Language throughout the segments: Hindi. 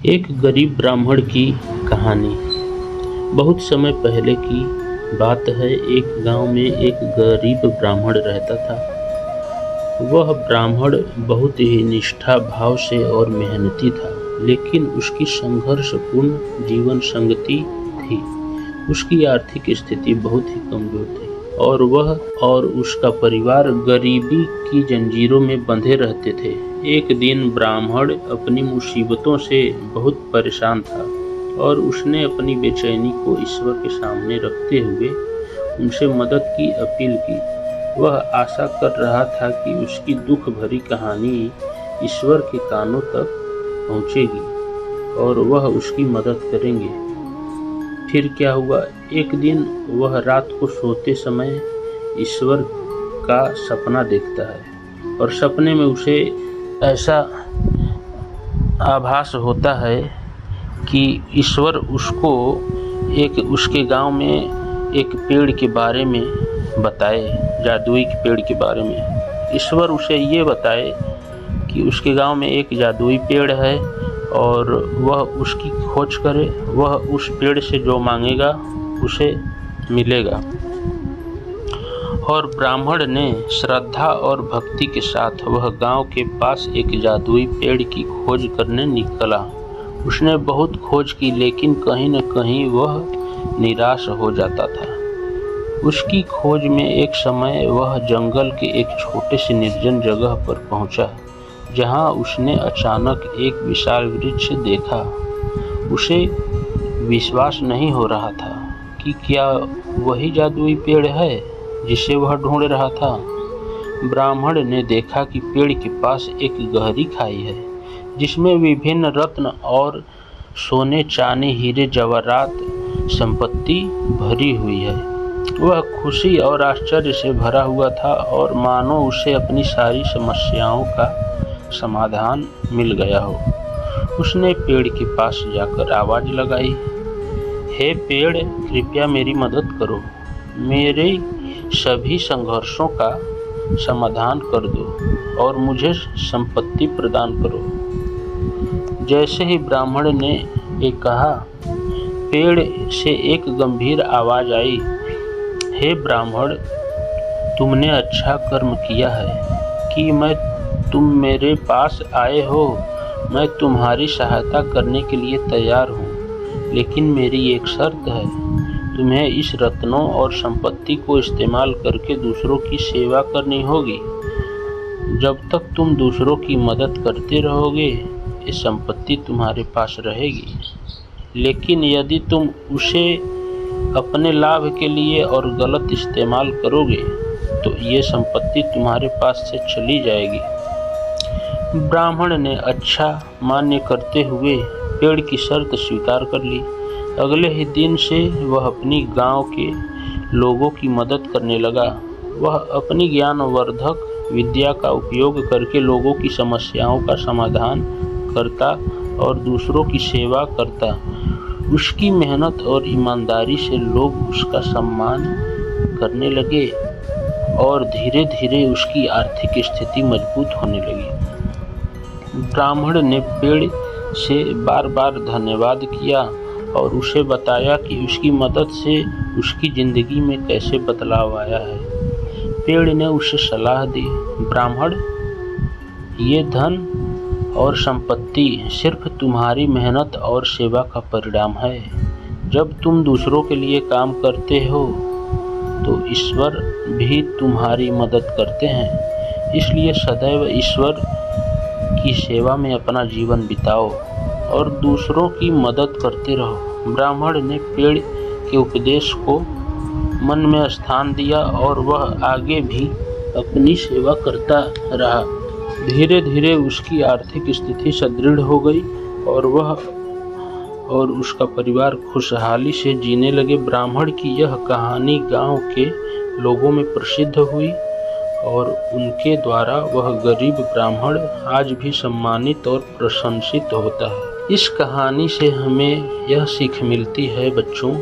एक गरीब ब्राह्मण की कहानी। बहुत समय पहले की बात है। एक गांव में एक गरीब ब्राह्मण रहता था। वह ब्राह्मण बहुत ही निष्ठा भाव से और मेहनती था, लेकिन उसकी संघर्षपूर्ण जीवन संगति थी। उसकी आर्थिक स्थिति बहुत ही कमजोर थी और वह और उसका परिवार गरीबी की जंजीरों में बंधे रहते थे। एक दिन ब्राह्मण अपनी मुसीबतों से बहुत परेशान था और उसने अपनी बेचैनी को ईश्वर के सामने रखते हुए उनसे मदद की अपील की। वह आशा कर रहा था कि उसकी दुख भरी कहानी ईश्वर के कानों तक पहुंचेगी और वह उसकी मदद करेंगे। फिर क्या हुआ? एक दिन वह रात को सोते समय ईश्वर का सपना देखता है और सपने में उसे ऐसा आभास होता है कि ईश्वर उसको उसके गांव में एक पेड़ के बारे में बताए, जादुई पेड़ के बारे में। ईश्वर उसे ये बताए कि उसके गांव में एक जादुई पेड़ है और वह उसकी खोज करे। वह उस पेड़ से जो मांगेगा उसे मिलेगा। और ब्राह्मण ने श्रद्धा और भक्ति के साथ वह गांव के पास एक जादुई पेड़ की खोज करने निकला। उसने बहुत खोज की, लेकिन कहीं न कहीं वह निराश हो जाता था। उसकी खोज में एक समय वह जंगल के एक छोटे से निर्जन जगह पर पहुंचा, जहां उसने अचानक एक विशाल वृक्ष देखा। उसे विश्वास नहीं हो रहा था कि क्या वही जादुई पेड़ है जिसे वह ढूंढ रहा था। ब्राह्मण ने देखा कि पेड़ के पास एक गहरी खाई है, जिसमें विभिन्न रत्न और सोने चांदी हीरे जवाहरात संपत्ति भरी हुई है। वह खुशी और आश्चर्य से भरा हुआ था और मानो उसे अपनी सारी समस्याओं का समाधान मिल गया हो। उसने पेड़ के पास जाकर आवाज लगाई, हे पेड़, कृपया मेरी मदद करो। मेरे सभी संघर्षों का समाधान कर दो और मुझे संपत्ति प्रदान करो। जैसे ही ब्राह्मण ने ये कहा, पेड़ से एक गंभीर आवाज आई, हे ब्राह्मण, तुमने अच्छा कर्म किया है कि तुम मेरे पास आए हो। मैं तुम्हारी सहायता करने के लिए तैयार हूँ, लेकिन मेरी एक शर्त है। तुम्हें इस रत्नों और संपत्ति को इस्तेमाल करके दूसरों की सेवा करनी होगी। जब तक तुम दूसरों की मदद करते रहोगे, ये संपत्ति तुम्हारे पास रहेगी, लेकिन यदि तुम उसे अपने लाभ के लिए और गलत इस्तेमाल करोगे तो ये संपत्ति तुम्हारे पास से चली जाएगी। ब्राह्मण ने अच्छा मान्य करते हुए पेड़ की शर्त स्वीकार कर ली। अगले ही दिन से वह अपनी गांव के लोगों की मदद करने लगा। वह अपनी ज्ञानवर्धक विद्या का उपयोग करके लोगों की समस्याओं का समाधान करता और दूसरों की सेवा करता। उसकी मेहनत और ईमानदारी से लोग उसका सम्मान करने लगे और धीरे धीरे उसकी आर्थिक स्थिति मजबूत होने लगी। ब्राह्मण ने पेड़ से बार बार धन्यवाद किया और उसे बताया कि उसकी मदद से उसकी जिंदगी में कैसे बदलाव आया है। पेड़ ने उसे सलाह दी, ब्राह्मण, ये धन और संपत्ति सिर्फ तुम्हारी मेहनत और सेवा का परिणाम है। जब तुम दूसरों के लिए काम करते हो तो ईश्वर भी तुम्हारी मदद करते हैं। इसलिए सदैव ईश्वर की सेवा में अपना जीवन बिताओ और दूसरों की मदद करते रहो। ब्राह्मण ने पेड़ के उपदेश को मन में स्थान दिया और वह आगे भी अपनी सेवा करता रहा। धीरे धीरे उसकी आर्थिक स्थिति सुदृढ़ हो गई और वह और उसका परिवार खुशहाली से जीने लगे। ब्राह्मण की यह कहानी गांव के लोगों में प्रसिद्ध हुई और उनके द्वारा वह गरीब ब्राह्मण आज भी सम्मानित और प्रशंसित होता है। इस कहानी से हमें यह सीख मिलती है बच्चों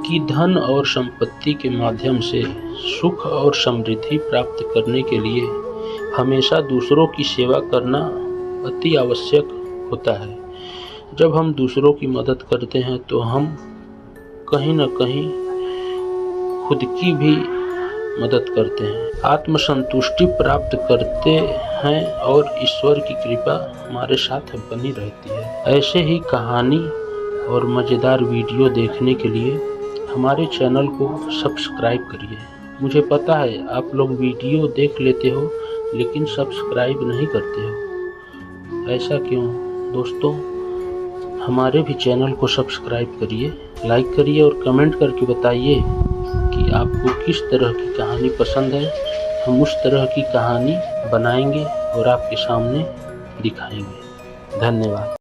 कि धन और संपत्ति के माध्यम से सुख और समृद्धि प्राप्त करने के लिए हमेशा दूसरों की सेवा करना अति आवश्यक होता है। जब हम दूसरों की मदद करते हैं तो हम कहीं न कहीं खुद की भी मदद करते हैं, आत्मसंतुष्टि प्राप्त करते हैं और ईश्वर की कृपा हमारे साथ बनी रहती है। ऐसे ही कहानी और मज़ेदार वीडियो देखने के लिए हमारे चैनल को सब्सक्राइब करिए। मुझे पता है आप लोग वीडियो देख लेते हो लेकिन सब्सक्राइब नहीं करते हो, ऐसा क्यों? दोस्तों, हमारे भी चैनल को सब्सक्राइब करिए, लाइक करिए और कमेंट करके बताइए कि आपको किस तरह की कहानी पसंद है। हम उस तरह की कहानी बनाएंगे और आपके सामने दिखाएंगे। धन्यवाद।